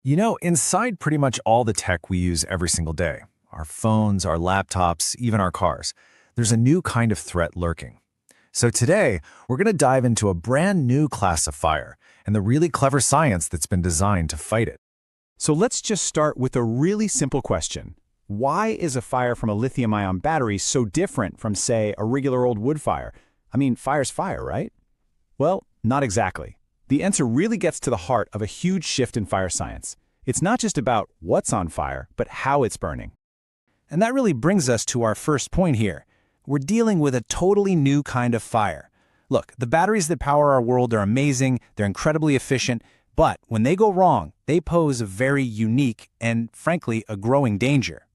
Inside pretty much all the tech we use every single day, our phones, our laptops, even our cars, there's a new kind of threat lurking. So today, we're going to dive into a brand new class of fire and the really clever science that's been designed to fight it. So let's just start with a really simple question. Why is a fire from a lithium-ion battery so different from, say, a regular old wood fire? I mean, fire's fire, right? Well, not exactly. The answer really gets to the heart of a huge shift in fire science. It's not just about what's on fire, but how it's burning. And that really brings us to our first point here. We're dealing with a totally new kind of fire. Look, the batteries that power our world are amazing, they're incredibly efficient, but when they go wrong, they pose a very unique and, frankly, a growing danger.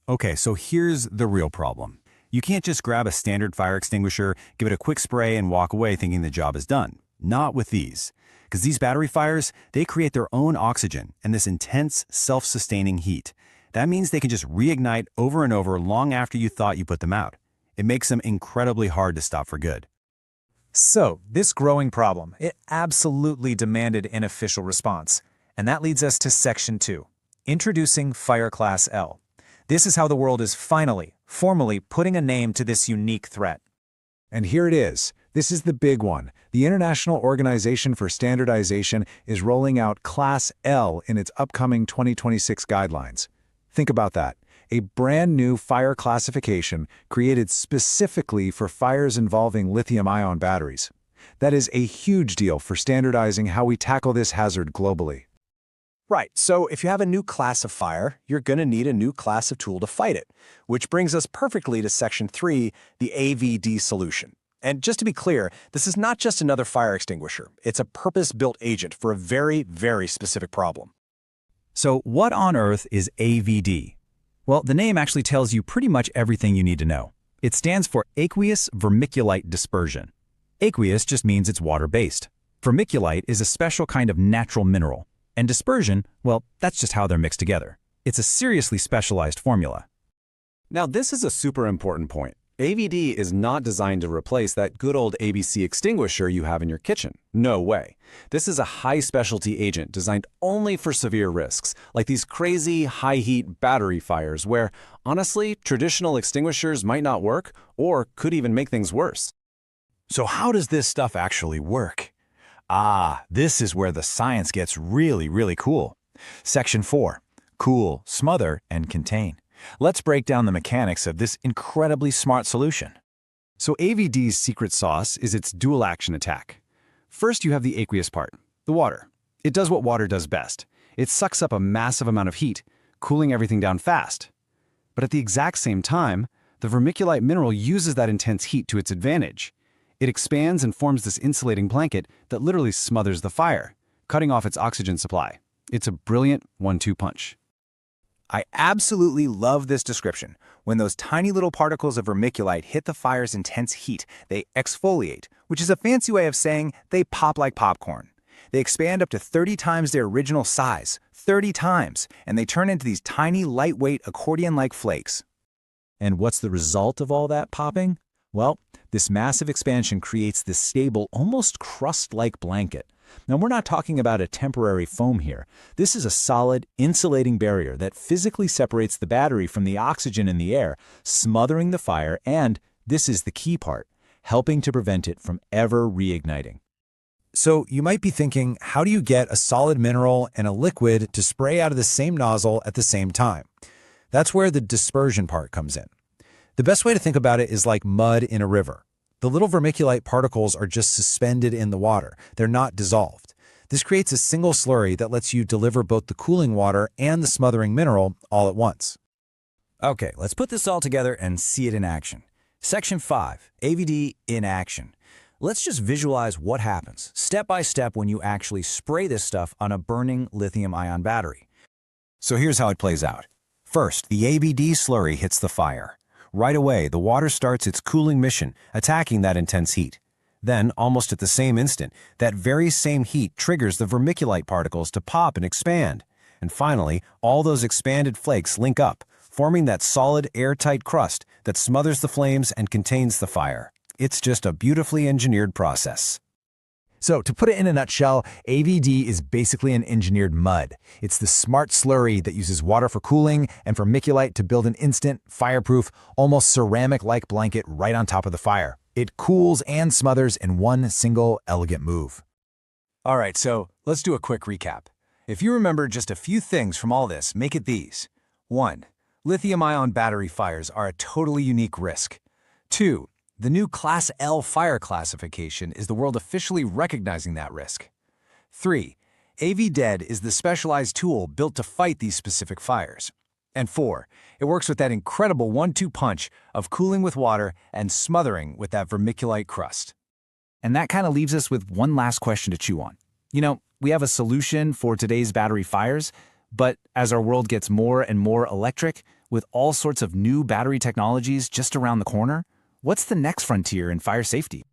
Okay, so here's the real problem. You can't just grab a standard fire extinguisher, give it a quick spray, and walk away thinking the job is done. Not with these. Because these battery fires, they create their own oxygen and this intense, self-sustaining heat. That means they can just reignite over and over long after you thought you put them out. It makes them incredibly hard to stop for good. So, this growing problem, it absolutely demanded an official response. And that leads us to Section 2, Introducing Fire Class L. This is how the world is finally, formally putting a name to this unique threat. And here it is. This is the big one. The International Organization for Standardization is rolling out Class L in its upcoming 2026 guidelines. Think about that. A brand new fire classification created specifically for fires involving lithium-ion batteries. That is a huge deal for standardizing how we tackle this hazard globally. Right, so if you have a new class of fire, you're going to need a new class of tool to fight it, which brings us perfectly to Section 3, the AVD solution. And just to be clear, this is not just another fire extinguisher. It's a purpose-built agent for a very, very specific problem. So what on earth is AVD? Well, the name actually tells you pretty much everything you need to know. It stands for aqueous vermiculite dispersion. Aqueous just means it's water-based. Vermiculite is a special kind of natural mineral. And dispersion, well, that's just how they're mixed together. It's a seriously specialized formula. Now, this is a super important point. AVD is not designed to replace that good old ABC extinguisher you have in your kitchen. No way. This is a high-specialty agent designed only for severe risks, like these crazy high-heat battery fires where, honestly, traditional extinguishers might not work or could even make things worse. So how does this stuff actually work? This is where the science gets really, really cool. Section 4, Cool, Smother, and Contain. Let's break down the mechanics of this incredibly smart solution. So AVD's secret sauce is its dual-action attack. First, you have the aqueous part, the water. It does what water does best. It sucks up a massive amount of heat, cooling everything down fast. But at the exact same time, the vermiculite mineral uses that intense heat to its advantage. It expands and forms this insulating blanket that literally smothers the fire, cutting off its oxygen supply. It's a brilliant 1-2 punch. I absolutely love this description. When those tiny little particles of vermiculite hit the fire's intense heat, they exfoliate, which is a fancy way of saying they pop like popcorn. They expand up to 30 times their original size, 30 times, and they turn into these tiny, lightweight, accordion-like flakes. And what's the result of all that popping? Well, this massive expansion creates this stable, almost crust-like blanket. Now, we're not talking about a temporary foam here. This is a solid, insulating barrier that physically separates the battery from the oxygen in the air, smothering the fire and, this is the key part, helping to prevent it from ever reigniting. So you might be thinking, how do you get a solid mineral and a liquid to spray out of the same nozzle at the same time? That's where the dispersion part comes in. The best way to think about it is like mud in a river. The little vermiculite particles are just suspended in the water. They're not dissolved. This creates a single slurry that lets you deliver both the cooling water and the smothering mineral all at once. Okay, let's put this all together and see it in action. Section 5, AVD in action. Let's just visualize what happens, step by step, when you actually spray this stuff on a burning lithium-ion battery. So here's how it plays out. First, the AVD slurry hits the fire. Right away, the water starts its cooling mission, attacking that intense heat. Then, almost at the same instant, that very same heat triggers the vermiculite particles to pop and expand. And finally, all those expanded flakes link up, forming that solid, airtight crust that smothers the flames and contains the fire. It's just a beautifully engineered process. So, to put it in a nutshell, AVD is basically an engineered mud. It's the smart slurry that uses water for cooling and vermiculite to build an instant, fireproof, almost ceramic-like blanket right on top of the fire. It cools and smothers in one single elegant move. All right, so let's do a quick recap. If you remember just a few things from all this, make it these. 1. Lithium-ion battery fires are a totally unique risk. 2. The new Class L fire classification is the world officially recognizing that risk. 3. AVD is the specialized tool built to fight these specific fires. And 4. It works with that incredible 1-2 punch of cooling with water and smothering with that vermiculite crust. And that kind of leaves us with one last question to chew on. You know, we have a solution for today's battery fires, but as our world gets more and more electric, with all sorts of new battery technologies just around the corner, what's the next frontier in fire safety?